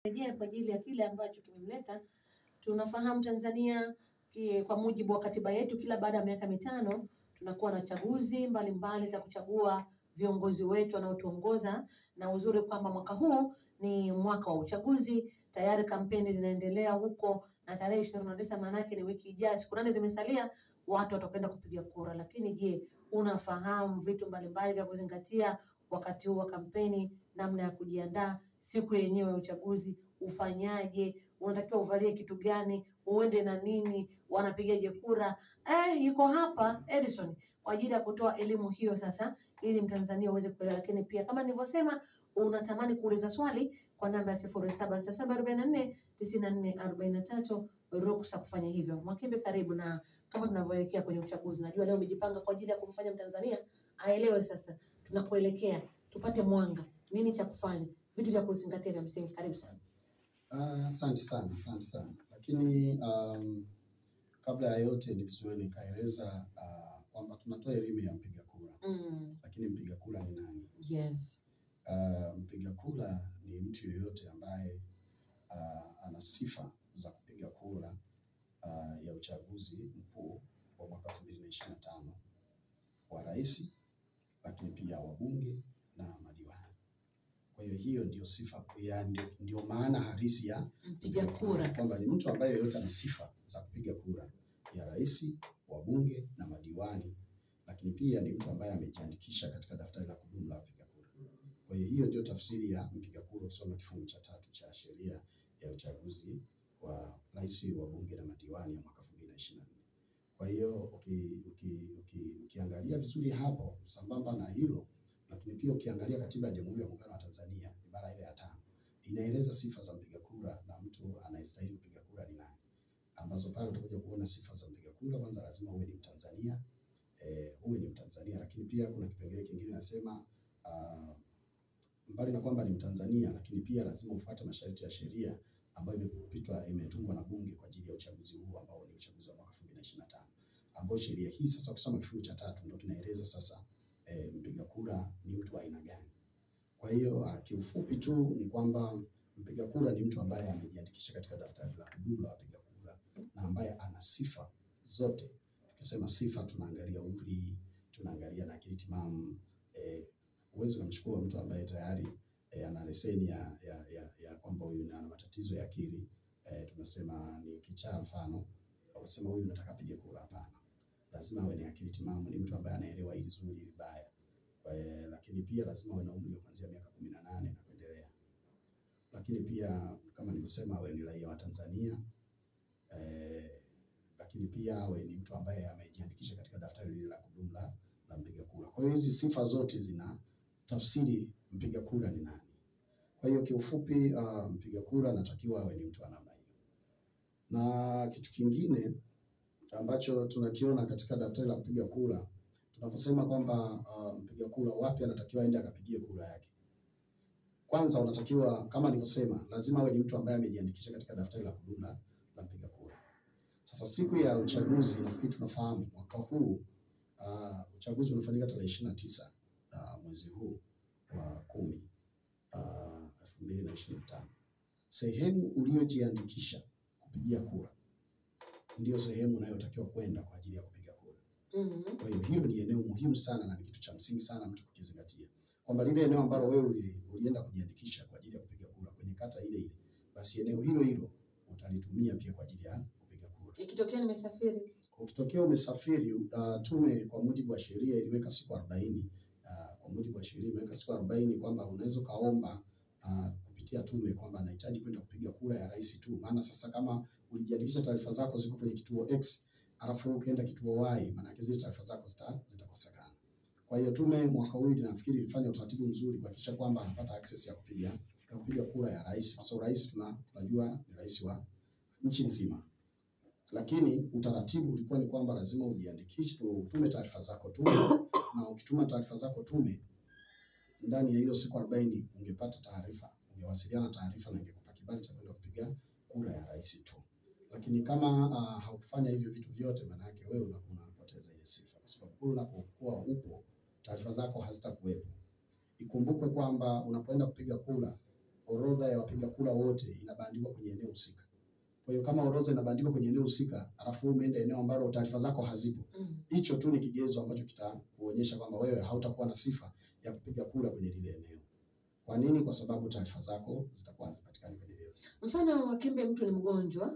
Rejea kwa ajili ya kile ambacho kimemleta. Tunafahamu Tanzania kwa mujibu wa katiba yetu, kila baada ya miaka mitano tunakuwa na chaguzi mbalimbali za kuchagua viongozi wetu wanaotuongoza, na uzuri kwamba mwaka huu ni mwaka wa uchaguzi. Tayari kampeni zinaendelea huko, na tarehe 29 manake ni wiki ijayo, siku 8 zimesalia, watu watakwenda kupiga kura. Lakini je, unafahamu vitu mbalimbali vya kuzingatia wakati huu wa kampeni, namna ya kujiandaa siku yenyewe ya uchaguzi? Ufanyaje? Unatakiwa uvalie kitu gani? Uende na nini? Wanapigaje kura? Yuko hapa Edison kwa ajili ya kutoa elimu hiyo sasa, ili Mtanzania uweze kuelewa. Lakini pia kama nilivyosema, unatamani kuuliza swali kwa namba ya 0767449443, ruhusa kufanya hivyo. Mwakembe, karibu. Na kama tunavyoelekea kwenye uchaguzi, najua leo umejipanga kwa ajili ya kumfanya Mtanzania aelewe sasa tunakoelekea, tupate mwanga, nini cha kufanya, vitu vya kuzingatia vya msingi. Karibu sana. Asante sana. Lakini kabla ya yote ni vizuri nikaeleza kwamba tunatoa elimu ya mpiga kura. Lakini mpiga kura ni nani? Yes. Mpiga kura ni mtu yeyote ambaye ana sifa za kupiga kura ya uchaguzi mkuu wa mwaka 2025 wa rais, lakini pia wabunge na madiwani. Kwa hiyo ndio sifa, ndio maana halisi ya mpiga kura, kwamba ni mtu ambaye yote ana sifa za kupiga kura ya rais, wabunge na madiwani, lakini pia ni mtu ambaye amejiandikisha katika daftari la kudumu la wapiga kura. Kwa hiyo ndio tafsiri ya mpiga kura kusoma kifungu cha 3 cha sheria ya uchaguzi wa rais, wabunge na madiwani ya mwaka 2024. Kwa hiyo ukiangalia vizuri hapo, sambamba na hilo, lakini pia ukiangalia katiba ya Jamhuri ya Muungano wa Tanzania ibara ile ya 5 inaeleza sifa za mpiga kura na mtu anayestahili kupiga kura ni nani, ambazo pale utakuja kuona sifa za mpiga kura. Kwanza lazima uwe ni Mtanzania, lakini pia kuna kipengele kingine nasema mbali na kwamba ni Mtanzania, lakini pia lazima ufuate masharti ya sheria ambayo imetungwa na bunge kwa ajili ya uchaguzi huu ambao ni uchaguzi wa mwaka 2025, ambao sheria hii sasa kusoma kifungu cha 3 ndio kinaeleza sasa mpiga kura ni mtu wa aina gani. Kwa hiyo kiufupi tu ni kwamba mpiga kura ni mtu ambaye amejiandikisha katika daftari la kudumu la wapiga kura na ambaye ana sifa zote. Tukisema sifa, tunaangalia umri, tunaangalia na akili timamu. Uwezo kumchukua mtu ambaye tayari ana leseni ya kwamba huyu ana matatizo ya akili, tunasema ni kichaa mfano, wakasema huyu nataka apige kura. Hapana, lazima awe ni akili timamu, ni mtu ambaye anaelewa hili zuri hili baya. Lakini pia lazima awe na umri kuanzia miaka 18 na kuendelea. Lakini pia kama nilivyosema, awe ni raia wa Tanzania, lakini pia awe ni mtu ambaye amejiandikisha katika daftari lile la kudumu la mpiga kura. Kwa hiyo hizi sifa zote zina tafsiri mpiga kura ni nani. Kwa hiyo kiufupi, mpiga kura anatakiwa awe ni mtu wa namna hiyo. Na kitu kingine ambacho tunakiona katika daftari la kupiga kura, tunaposema kwamba mpiga kura wapi anatakiwa aende akapigie kura yake, kwanza unatakiwa, kama nilivyosema, lazima awe ni mtu ambaye amejiandikisha katika daftari la kudumu la mpiga kura. Sasa siku ya uchaguzi, nafikiri tunafahamu mwaka huu uchaguzi unafanyika tarehe 29 mwezi huu wa 10 2025. Sehemu uliojiandikisha kupigia kura ndio sehemu unayotakiwa kwenda kwa ajili ya kupiga kura. Kwa hiyo hilo ni eneo muhimu sana na ni kitu cha msingi sana mtu kukizingatia, kwamba lile eneo ambalo wewe ulienda kujiandikisha kwa ajili ya kupiga kura kwenye kata ile, basi eneo hilo utalitumia pia kwa ajili ya kupiga kura. Ukitokea umesafiri, tume kwa mujibu wa sheria iliweka siku 40. Kwa mujibu wa sheria imeweka siku 40 kwamba unaweza kaomba kupitia tume kwamba nahitaji kwenda kupiga kura ya rais tu. Maana sasa kama ulijiandikisha, taarifa zako ziko kwenye kituo X, alafu ukaenda kituo Y, maana zile taarifa zako zitakosekana. Kwa hiyo tume mwaka huu nafikiri ilifanya utaratibu mzuri kuhakikisha kwamba anapata access ya kupiga kura ya rais, kwa sababu rais tunajua ni rais wa nchi nzima. Lakini utaratibu ulikuwa ni kwamba lazima ujiandikishe, utume taarifa zako tume, na ukituma taarifa zako tume ndani ya hiyo siku 40 ungepata taarifa, ungewasiliana taarifa na ingekupa kibali cha kwenda kupiga kura ya rais tu. Lakini kama haukufanya hivyo vitu vyote, maana yake wewe unapoteza ile sifa, kwa sababu kule unapokuwa upo taarifa zako hazitakuwepo. Ikumbukwe kwamba unapoenda kupiga kura orodha ya wapiga kura wote inabandikwa kwenye eneo husika. Kwa hiyo kama orodha inabandikwa kwenye eneo husika, alafu umeenda eneo ambalo taarifa zako hazipo, hicho tu ni kigezo ambacho kitakuonyesha kwamba wewe hautakuwa na sifa ya kupiga kura kwenye lile eneo. Kwa nini? Kwa sababu taarifa zako zitakuwa hazipatikani kwenye lile. Mfano Makembe, mtu ni mgonjwa,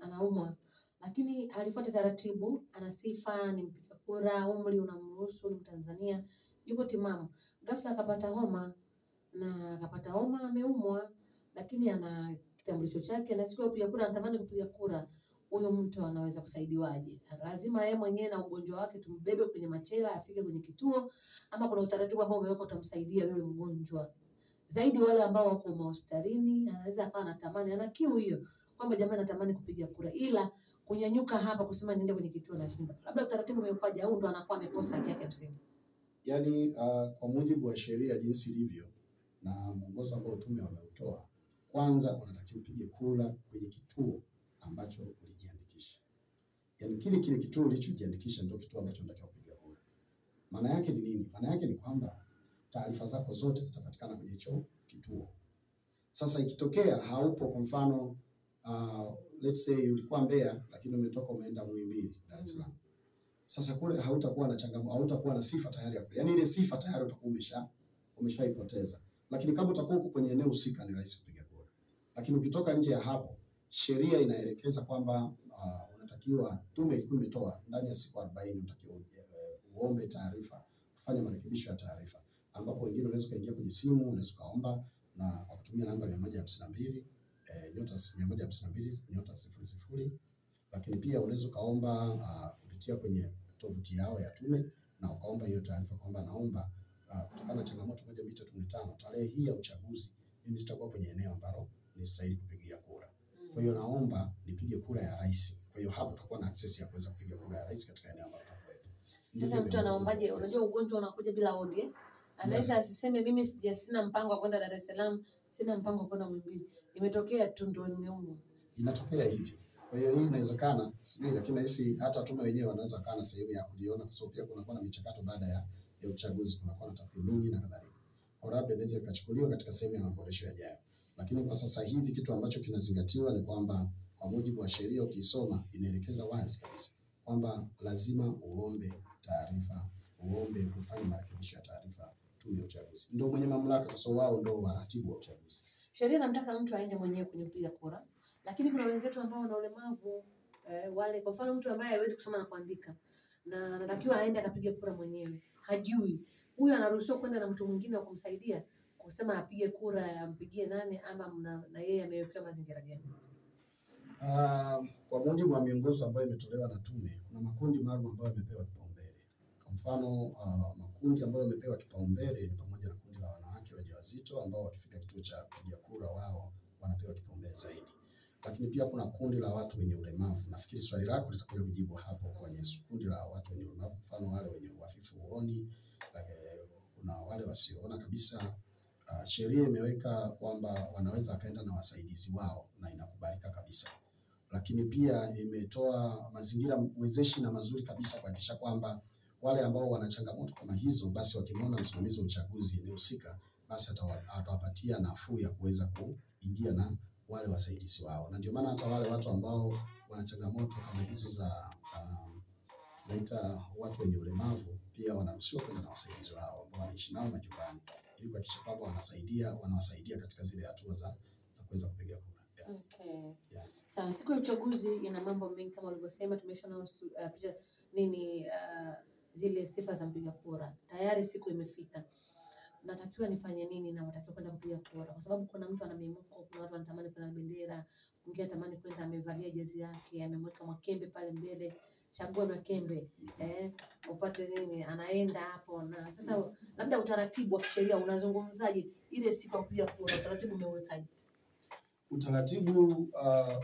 anaumwa, lakini alifuata taratibu, ana sifa, ni mpiga kura, umri unamruhusu, ni Mtanzania, yuko timamu. Ghafla akapata homa, ameumwa, lakini ana kitambulisho chake na siku ya kupiga kura anatamani kupiga kura. Huyo mtu anaweza kusaidiwaje? Lazima yeye mwenyewe na ugonjwa wake tumbebe kwenye machela afike kwenye kituo, ama kuna utaratibu ambao umewekwa utamsaidia yule mgonjwa? Zaidi wale ambao wako hospitalini, anaweza akawa anatamani, ana kiu hiyo kwamba jamani natamani kupiga kura, ila kunyanyuka hapa kusema niende kwenye kituo na shinda. Labda utaratibu umekwaje au ndo anakuwa amekosa haki yake msingi? Yaani kwa mujibu wa sheria jinsi ilivyo na mwongozo ambao tume wameutoa, kwanza unatakiwa upige kura kwenye kituo ambacho ulijiandikisha. Yaani kile kituo ulichojiandikisha ndio kituo ambacho unatakiwa kupiga kura. Maana yake ni nini? Maana yake ni kwamba taarifa zako zote zitapatikana kwenye hicho kituo. Sasa ikitokea haupo, kwa mfano let's say ulikuwa Mbeya lakini umetoka umeenda Muhimbili, Dar es Salaam. Sasa kule hautakuwa na changamoto, hautakuwa na sifa tayari hapo. Yaani ile sifa tayari utakuwa umeshaipoteza. Lakini kama utakuwa huko kwenye eneo husika ni rahisi kupiga kura. Lakini ukitoka nje ya hapo, sheria inaelekeza kwamba unatakiwa, tume ilikuwa imetoa ndani ya siku 40 unatakiwa uombe taarifa, kufanya marekebisho ya taarifa, ambapo wengine unaweza kuingia kwenye simu, unaweza kaomba na kwa kutumia namba 152 nyota 152 nyota 00, lakini pia unaweza kaomba kupitia kwenye tovuti yao ya tume na ukaomba hiyo taarifa kwamba naomba kutokana na changamoto 125 tarehe hii ya uchaguzi mimi sitakuwa kwenye eneo ambalo ni stahili kupigia kura. Kwa hiyo naomba nipige kura ya rais. Kwa hiyo hapo utakuwa na access ya kuweza kupiga kura ya rais katika eneo ambalo utakuwepo. Sasa mtu anaombaje? Unajua ugonjwa unakuja bila hodi. Anaweza asiseme mimi sina mpango wa kwenda Dar es Salaam, sina mpango wa kwenda Muhimbili. Imetokea tu ndio nimeumwa. Inatokea hivyo. Kwa hiyo hii inawezekana, sijui, lakini hisi hata tume wenyewe wanaweza kana sehemu ya kujiona, kwa sababu pia kunakuwa na michakato baada ya uchaguzi, kunakuwa na tathmini na kadhalika. Kwa labda inaweza ikachukuliwa katika sehemu ya maboresho yajayo. Lakini kwa sasa hivi kitu ambacho kinazingatiwa ni kwamba kwa mujibu wa sheria ukisoma inaelekeza wazi kabisa kwamba lazima uombe taarifa, uombe kufanya marekebisho ya taarifa tume ya uchaguzi. Ndio mwenye mamlaka, kwa sababu wao ndio waratibu wa uchaguzi. Sheria inamtaka mtu aende mwenyewe kwenye kupiga kura. Lakini kuna wenzetu ambao wana ulemavu, wale kwa mfano mtu ambaye hawezi kusoma na kuandika na anatakiwa aende akapiga kura mwenyewe, hajui. Huyu anaruhusiwa kwenda na mtu mwingine wa kumsaidia kusema apige kura, ampigie nani, ama na yeye amewekewa mazingira gani? Kwa mujibu wa miongozo ambayo imetolewa na tume, kuna makundi maalum ambayo yamepewa kipaumbele. Kwa mfano makundi ambayo yamepewa kipaumbele ni pamoja na kundi la wanawake wajawazito ambao wakifika kituo cha kupiga kura wao wanapewa kipaumbele zaidi. Lakini pia kuna kundi la watu wenye ulemavu. Nafikiri swali lako litakuja kujibu hapo kwenye kundi la watu wenye ulemavu, mfano wale wenye uhafifu uoni, kuna wale wasioona kabisa. Sheria imeweka kwamba wanaweza kaenda na wasaidizi wao na inakubalika kabisa. Lakini pia imetoa mazingira wezeshi na mazuri kabisa kuhakikisha kwamba wale ambao wana changamoto kama hizo, basi wakimwona msimamizi wa uchaguzi ni husika, basi atawapatia nafuu ya kuweza kuingia na wale wasaidizi wao. Na ndio maana hata wale watu ambao wana changamoto kama hizo za tunaita watu wenye ulemavu pia wanaruhusiwa kwenda na wasaidizi wao ambao wanaishi nao majumbani, ili kuhakikisha kwamba wanawasaidia katika zile hatua za kuweza kupiga kura. Yeah. Okay. Yeah. Sawa, siku ya uchaguzi ina mambo mengi kama ulivyosema, tumeshaona picha nini zile sifa za mpiga kura. Tayari siku imefika. Natakiwa nifanye nini na natakiwa kwenda kupiga kura? Kwa sababu kuna mtu ana mimuko, kuna watu wanatamani kwenda bendera, mwingine anatamani kwenda amevalia jezi yake, amemweka Makembe pale mbele, chagua Makembe, upate nini, anaenda hapo. Na sasa labda utaratibu wa kisheria unazungumzaje ile siku ya kupiga kura? Utaratibu umewekaje? Utaratibu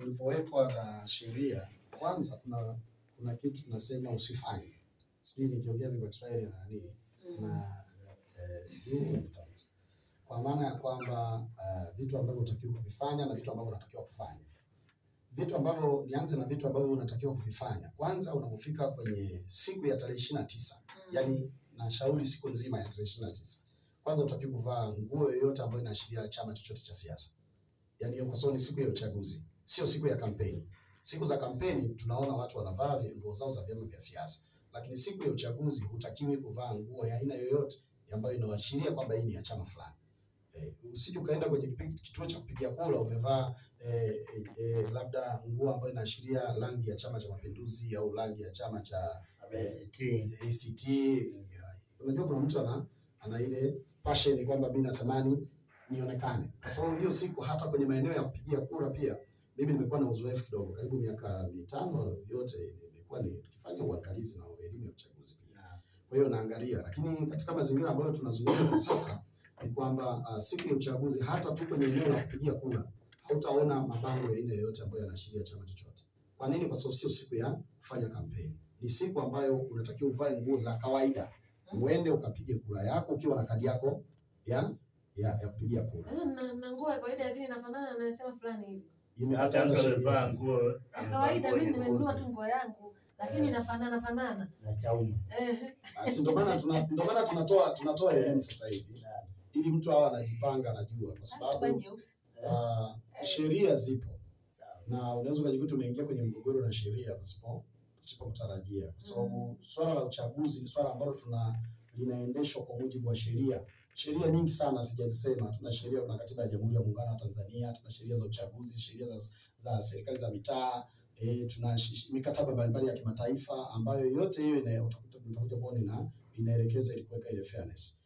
ulipowekwa na sheria, kwanza kuna kitu tunasema usifanye. Sijui nikiongea kwa Kiswahili na nini na kwa maana ya kwamba vitu ambavyo unatakiwa kuvifanya na vitu ambavyo unatakiwa kufanya. Vitu ambavyo nianze na vitu ambavyo unatakiwa kuvifanya. Kwanza unapofika kwenye siku ya tarehe 29, yani nashauri siku nzima ya tarehe 29. kwanza utaki kuvaa nguo yoyote ambayo inaashiria chama chochote cha siasa. Yaani kwa sababu ni siku ya uchaguzi, sio siku ya kampeni. Siku za kampeni tunaona watu wanavaa nguo zao za vyama vya siasa. Lakini siku ya uchaguzi hutakiwi kuvaa nguo ya aina yoyote ambayo inaashiria kwamba hii ni ya chama fulani. Usije ukaenda kwenye kituo cha kupigia kura umevaa labda nguo ambayo inaashiria rangi ya Chama cha Mapinduzi au rangi ya chama cha ACT. Unajua kuna mtu ana ile passion kwamba mimi natamani nionekane. Kwa sababu hiyo siku hata kwenye maeneo ya kupigia kura pia mimi nimekuwa na uzoefu kidogo, karibu miaka 5 yote nimekuwa nikifanya uangalizi na elimu ya uchaguzi pia. Kwa hiyo naangalia, lakini katika mazingira ambayo tunazungumza kwa sasa ni kwamba siku ya uchaguzi hata tu kwenye eneo la kupigia kura hautaona mabango ya aina yoyote ambayo yanaashiria chama chochote. Kwa nini? Kwa sababu sio siku ya kufanya kampeni. Ni siku ambayo unatakiwa uvae nguo za kawaida. Uende ukapige kura yako ukiwa na kadi yako ya kupigia kura. Na nguo ya kawaida lakini inafanana na chama fulani hivi. Imekataza sheria nguo ya kawaida. Mimi nimenunua tu nguo yangu lakini inafanana na Chauma. Basi ndio maana tunatoa elimu sasa hivi. Ili mtu awe anajipanga, anajua, kwa sababu sheria zipo na unaweza kujikuta umeingia kwenye mgogoro na sheria pasipo kutarajia, kwa sababu swala la uchaguzi ni swala ambalo linaendeshwa kwa mujibu wa sheria. Sheria nyingi sana sijazisema. Tuna sheria, kuna katiba ya Jamhuri ya Muungano wa Tanzania, tuna sheria za uchaguzi, sheria za serikali za mitaa, tuna mikataba mbalimbali ya kimataifa ambayo yote hiyo utakuja kuona inaelekeza ili kuweka ile fairness.